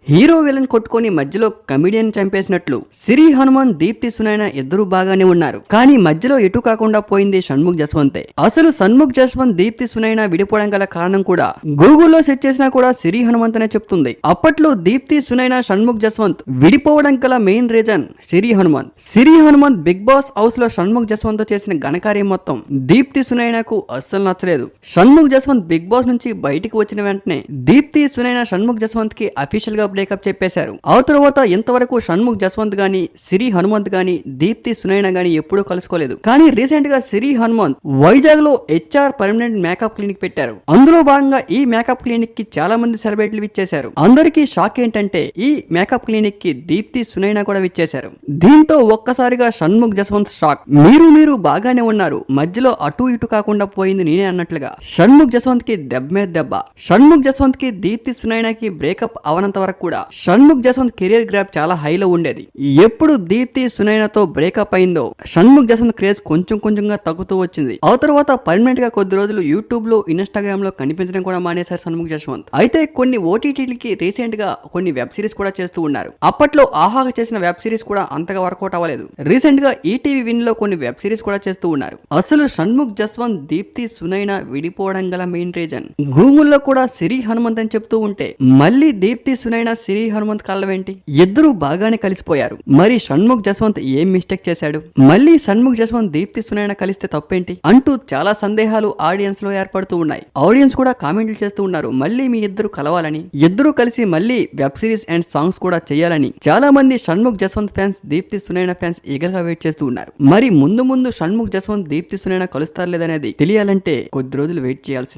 Hero villain కొట్టుకొని మధ్యలో comedian చంపేసినట్లు సిరి హనుమాన్ దీప్తి సునైన ఇద్దరు బాగానే ఉన్నారు. కానీ మధ్యలో ఎటు కాకుండా పోయింది షణ్ముఖ్ జస్వంతే. అసలు షణ్ముఖ్ జస్వంత్ దీప్తి సునైన విడిపోవడం గల కారణం కూడా గూగుల్లో సెర్చ్ చేసినా కూడా సిరి హనుమంత్ అనే చెప్తుంది. అప్పట్లో దీప్తి సునైన షణ్ముఖ్ జస్వంత్ విడిపోవడం గల మెయిన్ రీజన్ సిరి హనుమంత్. సిరి హనుమంత్ బిగ్ బాస్ హౌస్ లో షణ్ముఖ్ జస్వంత్ చేసిన ఘనకార్యం మొత్తం దీప్తి సునైనకు అస్సలు నచ్చలేదు. షణ్ముఖ్ జస్వంత్ బిగ్ బాస్ నుంచి బయటికి వచ్చిన వెంటనే దీప్తి సునైన షణ్ముఖ్ జస్వంత్ కి అఫీషియల్ గా బ్రేకప్ చెప్పేశారు. ఆ తర్వాత ఇంతవరకు షణ్ముఖ్ జస్వంత్ గాని సిరి హనుమంత్ గాని దీప్తి సునైన గాని ఎప్పుడూ కలుసుకోలేదు. కానీ రీసెంట్ గా సిరి హనుమంత్ వైజాగ్ లో HR పర్మనెంట్ మేకప్ క్లినిక్ పెట్టారు. అందులో భాగంగా ఈ మేకప్ క్లినిక్ కి చాలా మంది సెలబ్రిటీలు విచ్చేశారు. అందరికీ షాక్ ఏంటంటే ఈ మేకప్ క్లినిక్ కి దీప్తి సునైన కూడా విచ్చేశారు. దీంతో ఒక్కసారిగా షణ్ముఖ్ జస్వంత్ షాక్. మీరు బాగానే ఉన్నారు, మధ్యలో అటు ఇటు కాకుండా పోయింది నేనే అన్నట్లుగా షణ్ముఖ్ జస్వంత్ కి దెబ్బ మీద దెబ్బ. షణ్ముఖ్ జస్వంత్ కి దీప్తి సునైనకి బ్రేకప్ అవనంత వరకు కూడా షణ్ముఖ్ జస్వంత్ కెరియర్ గ్రాఫ్ చాలా హైలో ఉండేది. ఎప్పుడు దీప్తి సునైనతో బ్రేకప్ అయిందో షణ్ముఖ్ జస్వంత్ క్రేజ్ కొంచెంగా తగ్గుతూ వచ్చింది. ఆ తర్వాత పర్మనెంట్ గా కొద్ది రోజులు యూట్యూబ్ లో ఇన్స్టాగ్రామ్ లో కనిపించడం కూడా మానేశారు షణ్ముఖ్ జస్వంత్. అయితే కొన్ని ఓటీటీలకి రీసెంట్ గా కొన్ని వెబ్ సిరీస్ కూడా చేస్తూ ఉన్నారు. అప్పట్లో ఆహాగా చేసిన వెబ్ సిరీస్ కూడా అంతగా వర్కౌట్ అవ్వలేదు. రీసెంట్ గా ఈటీవీ విన్ లో కొన్ని వెబ్ సిరీస్ కూడా చేస్తూ ఉన్నారు. అసలు షణ్ముఖ్ జస్వంత్ దీప్తి సునైన విడిపోవడం గల మెయిన్ రీజన్ గూగుల్లో కూడా సిరి హనుమంత్ అని చెప్తూ ఉంటే మళ్ళీ దీప్తి సునైన సిరి హనుమంత్ కళ్ళవేంటి? ఇద్దరు బాగానే కలిసిపోయారు. మరి షణ్ముఖ్ జస్వంత్ ఏం మిస్టేక్ చేశాడు? మళ్ళీ షణ్ముఖ్ జస్వంత్ దీప్తి సునైన కలిస్తే తప్పేంటి అంటూ చాలా సందేహాలు ఆడియన్స్ లో ఏర్పడుతూ ఉన్నాయి. ఆడియన్స్ కూడా కామెంట్లు చేస్తూ ఉన్నారు మళ్ళీ మీ ఇద్దరు కలవాలని, ఇద్దరు కలిసి మళ్ళీ వెబ్ సిరీస్ అండ్ సాంగ్స్ కూడా చేయాలని. చాలా మంది షణ్ముఖ్ జస్వంత్ ఫ్యాన్స్ దీప్తి సునైన ఫ్యాన్స్ ఈగర్గా వెయిట్ చేస్తూ ఉన్నారు. మరి ముందు షణ్ముఖ్ జస్వంత్ దీప్తి సునైన కలుస్తారు లేదనేది తెలియాలంటే కొద్ది రోజులు వెయిట్ చేయాల్సి